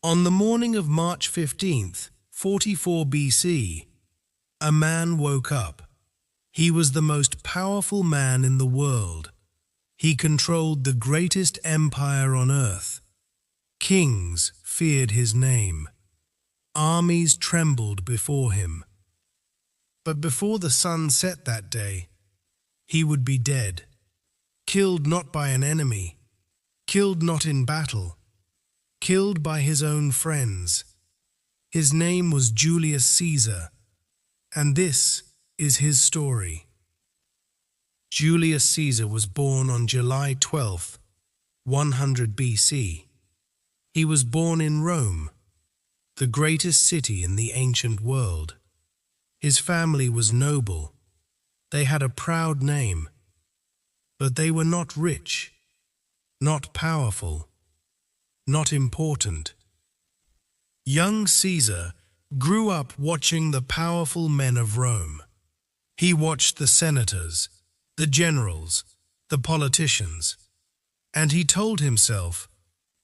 On the morning of March 15th, 44 BC, a man woke up. He was the most powerful man in the world. He controlled the greatest empire on earth. Kings feared his name. Armies trembled before him. But before the sun set that day, he would be dead, killed not by an enemy, killed not in battle, killed by his own friends. His name was Julius Caesar, and this is his story. Julius Caesar was born on July 12th, 100 BC. He was born in Rome, the greatest city in the ancient world. His family was noble. They had a proud name, but they were not rich, not powerful, not important. Young Caesar grew up watching the powerful men of Rome. He watched the senators, the generals, the politicians, and he told himself,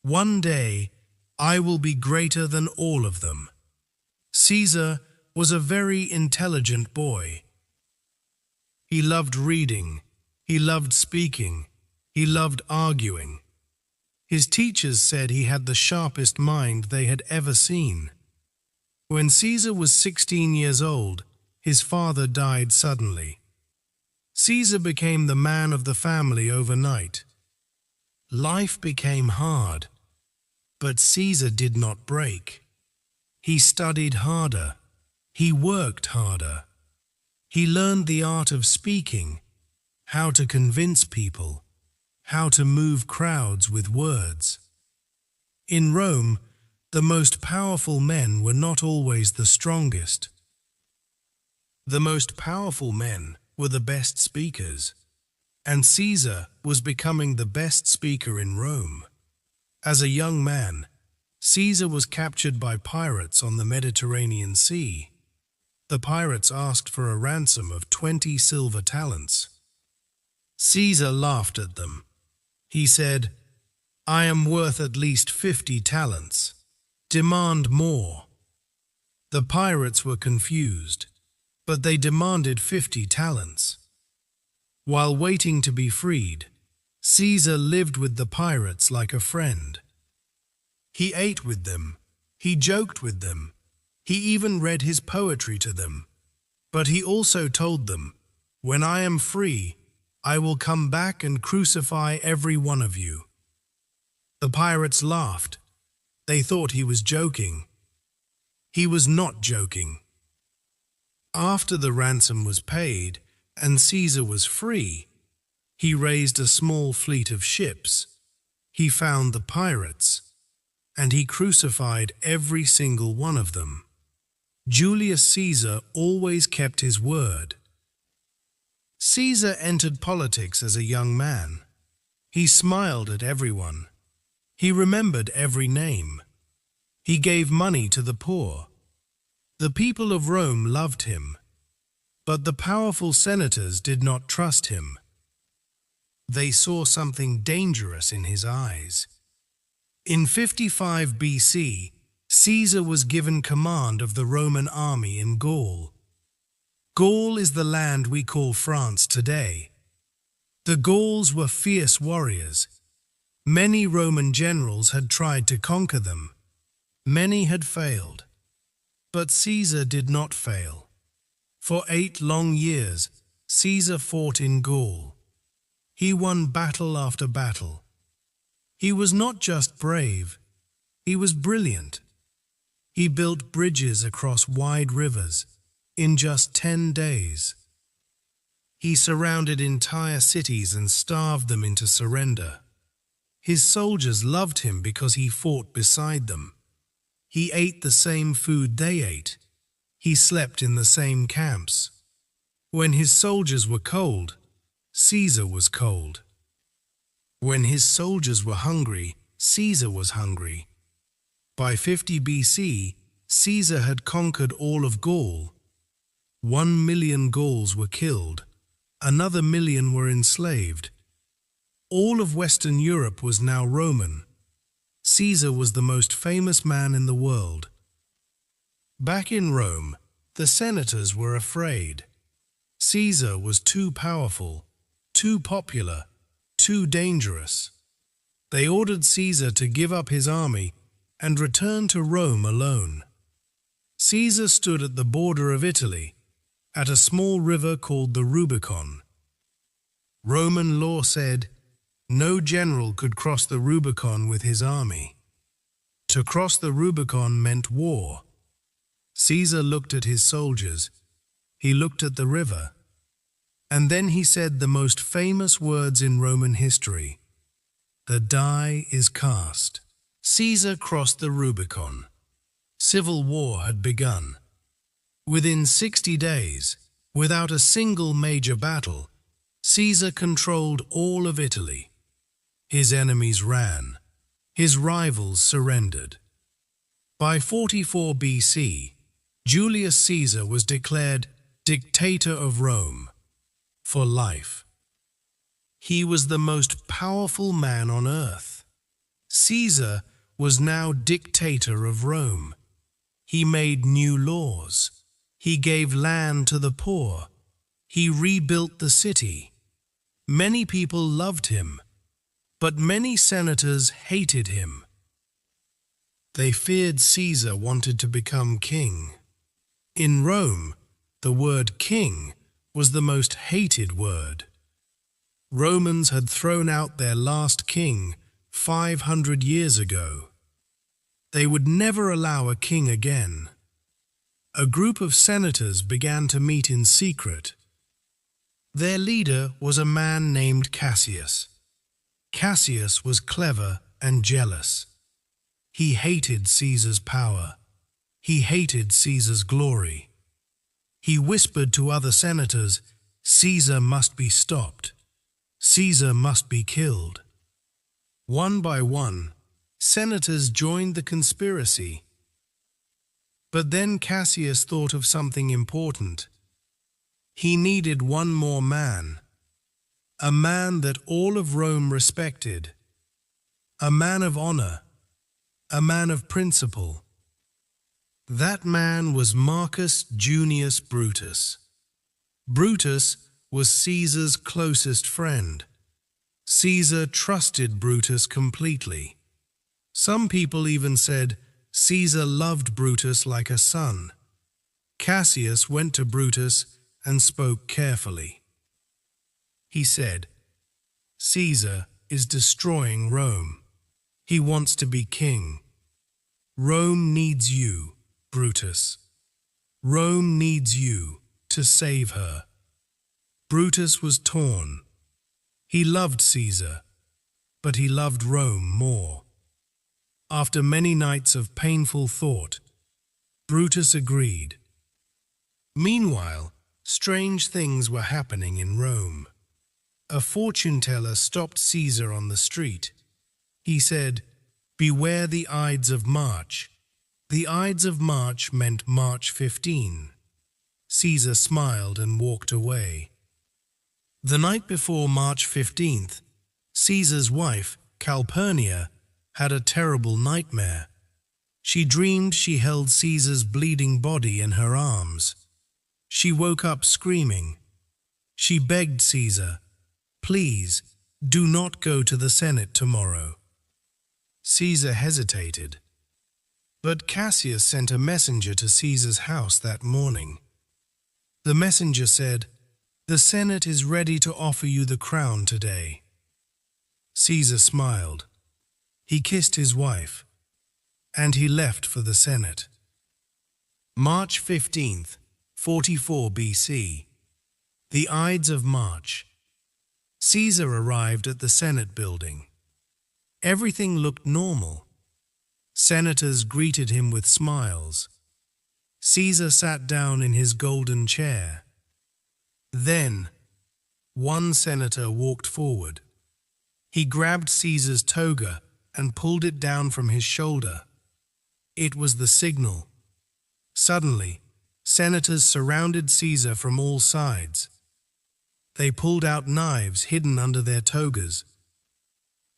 "One day I will be greater than all of them." Caesar was a very intelligent boy. He loved reading, he loved speaking, he loved arguing. His teachers said he had the sharpest mind they had ever seen. When Caesar was 16 years old, his father died suddenly. Caesar became the man of the family overnight. Life became hard, but Caesar did not break. He studied harder. He worked harder. He learned the art of speaking, how to convince people, how to move crowds with words. In Rome, the most powerful men were not always the strongest. The most powerful men were the best speakers, and Caesar was becoming the best speaker in Rome. As a young man, Caesar was captured by pirates on the Mediterranean Sea. The pirates asked for a ransom of 20 silver talents. Caesar laughed at them. He said, "I am worth at least 50 talents. Demand more." The pirates were confused, but they demanded 50 talents. While waiting to be freed, Caesar lived with the pirates like a friend. He ate with them, he joked with them, he even read his poetry to them. But he also told them, "When I am free, I will come back and crucify every one of you." The pirates laughed. They thought he was joking. He was not joking. After the ransom was paid and Caesar was free, he raised a small fleet of ships. He found the pirates, and he crucified every single one of them. Julius Caesar always kept his word. Caesar entered politics as a young man. He smiled at everyone. He remembered every name. He gave money to the poor. The people of Rome loved him, but the powerful senators did not trust him. They saw something dangerous in his eyes. In 55 BC, Caesar was given command of the Roman army in Gaul. Gaul is the land we call France today. The Gauls were fierce warriors. Many Roman generals had tried to conquer them. Many had failed. But Caesar did not fail. For 8 long years, Caesar fought in Gaul. He won battle after battle. He was not just brave, he was brilliant. He built bridges across wide rivers in just 10 days. He surrounded entire cities and starved them into surrender. His soldiers loved him because he fought beside them. He ate the same food they ate. He slept in the same camps. When his soldiers were cold, Caesar was cold. When his soldiers were hungry, Caesar was hungry. By 50 BC, Caesar had conquered all of Gaul. 1 million Gauls were killed. Another million were enslaved. All of Western Europe was now Roman. Caesar was the most famous man in the world. Back in Rome, the senators were afraid. Caesar was too powerful, too popular, too dangerous. They ordered Caesar to give up his army and return to Rome alone. Caesar stood at the border of Italy, at a small river called the Rubicon. Roman law said no general could cross the Rubicon with his army. To cross the Rubicon meant war. Caesar looked at his soldiers, he looked at the river, and then he said the most famous words in Roman history: "The die is cast." Caesar crossed the Rubicon. Civil war had begun. Within 60 days, without a single major battle, Caesar controlled all of Italy. His enemies ran. His rivals surrendered. By 44 BC, Julius Caesar was declared dictator of Rome for life. He was the most powerful man on earth. Caesar was now dictator of Rome. He made new laws. He gave land to the poor. He rebuilt the city. Many people loved him, but many senators hated him. They feared Caesar wanted to become king. In Rome, the word king was the most hated word. Romans had thrown out their last king 500 years ago. They would never allow a king again. A group of senators began to meet in secret. Their leader was a man named Cassius. Cassius was clever and jealous. He hated Caesar's power. He hated Caesar's glory. He whispered to other senators, "Caesar must be stopped. Caesar must be killed." One by one, senators joined the conspiracy. But then Cassius thought of something important. He needed one more man, a man that all of Rome respected, a man of honor, a man of principle. That man was Marcus Junius Brutus. Brutus was Caesar's closest friend. Caesar trusted Brutus completely. Some people even said Caesar loved Brutus like a son. Cassius went to Brutus and spoke carefully. He said, "Caesar is destroying Rome. He wants to be king. Rome needs you, Brutus. Rome needs you to save her." Brutus was torn. He loved Caesar, but he loved Rome more. After many nights of painful thought, Brutus agreed. Meanwhile, strange things were happening in Rome. A fortune teller stopped Caesar on the street. He said, "Beware the Ides of March." The Ides of March meant March 15. Caesar smiled and walked away. The night before March 15th, Caesar's wife, Calpurnia, had a terrible nightmare. She dreamed she held Caesar's bleeding body in her arms. She woke up screaming. She begged Caesar, "Please, do not go to the Senate tomorrow." Caesar hesitated. But Cassius sent a messenger to Caesar's house that morning. The messenger said, "The Senate is ready to offer you the crown today." Caesar smiled. He kissed his wife, and he left for the Senate. March 15th, 44 BC. The Ides of March. Caesar arrived at the Senate building. Everything looked normal. Senators greeted him with smiles. Caesar sat down in his golden chair. Then, one senator walked forward. He grabbed Caesar's toga and pulled it down from his shoulder. It was the signal. Suddenly, senators surrounded Caesar from all sides. They pulled out knives hidden under their togas.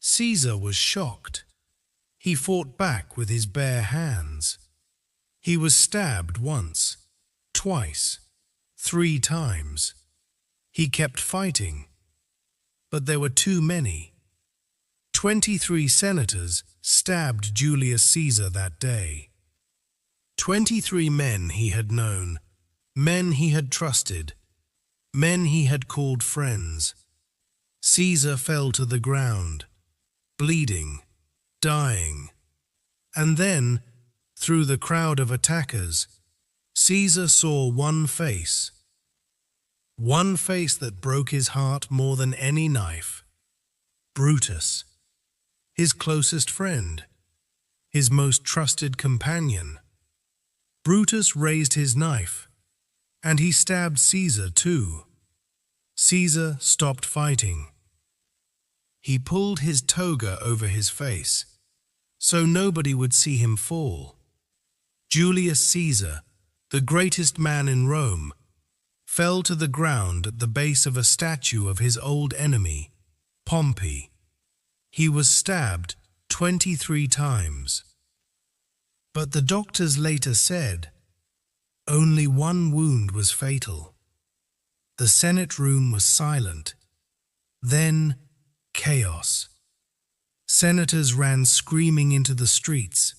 Caesar was shocked. He fought back with his bare hands. He was stabbed once, twice, 3 times. He kept fighting, but there were too many. 23 senators stabbed Julius Caesar that day. 23 men he had known, men he had trusted, men he had called friends. Caesar fell to the ground, bleeding, dying. And then, through the crowd of attackers, Caesar saw one face that broke his heart more than any knife. Brutus, his closest friend, his most trusted companion. Brutus raised his knife, and he stabbed Caesar too. Caesar stopped fighting. He pulled his toga over his face, so nobody would see him fall. Julius Caesar, the greatest man in Rome, fell to the ground at the base of a statue of his old enemy, Pompey. He was stabbed 23 times. But the doctors later said only one wound was fatal. The Senate room was silent. Then chaos. Senators ran screaming into the streets.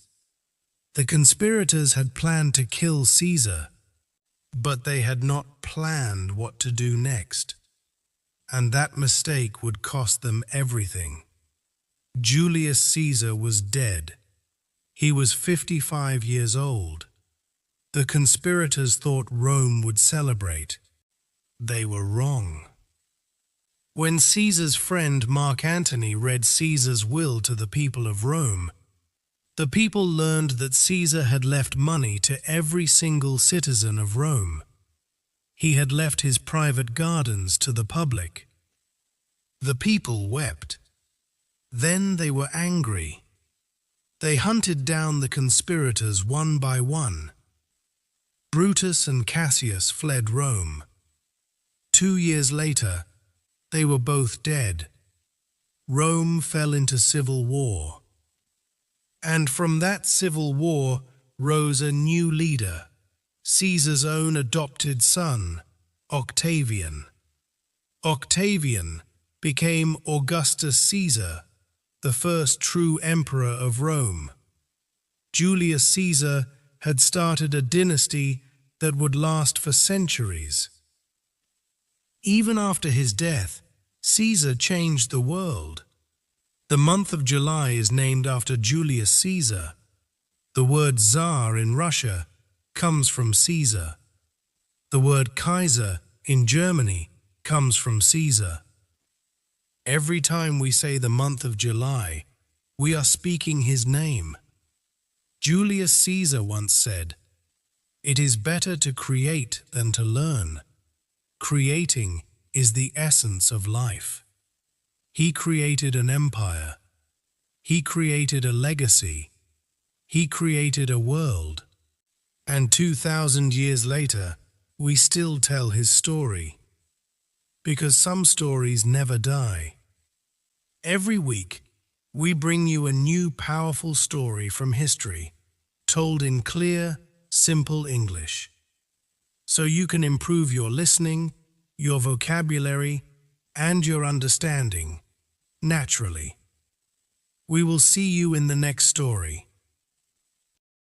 The conspirators had planned to kill Caesar, but they had not planned what to do next. And that mistake would cost them everything. Julius Caesar was dead. He was 55 years old. The conspirators thought Rome would celebrate. They were wrong. When Caesar's friend Mark Antony read Caesar's will to the people of Rome, the people learned that Caesar had left money to every single citizen of Rome. He had left his private gardens to the public. The people wept. Then they were angry. They hunted down the conspirators one by one. Brutus and Cassius fled Rome. 2 years later, they were both dead. Rome fell into civil war. And from that civil war rose a new leader, Caesar's own adopted son, Octavian. Octavian became Augustus Caesar, the first true emperor of Rome. Julius Caesar had started a dynasty that would last for centuries. Even after his death, Caesar changed the world. The month of July is named after Julius Caesar. The word Tsar in Russia comes from Caesar. The word Kaiser in Germany comes from Caesar. Every time we say the month of July, we are speaking his name. Julius Caesar once said, "It is better to create than to learn. Creating is the essence of life." He created an empire. He created a legacy. He created a world. And 2,000 years later, we still tell his story. Because some stories never die. Every week, we bring you a new powerful story from history, told in clear, simple English. So you can improve your listening, your vocabulary, and your understanding, naturally. We will see you in the next story.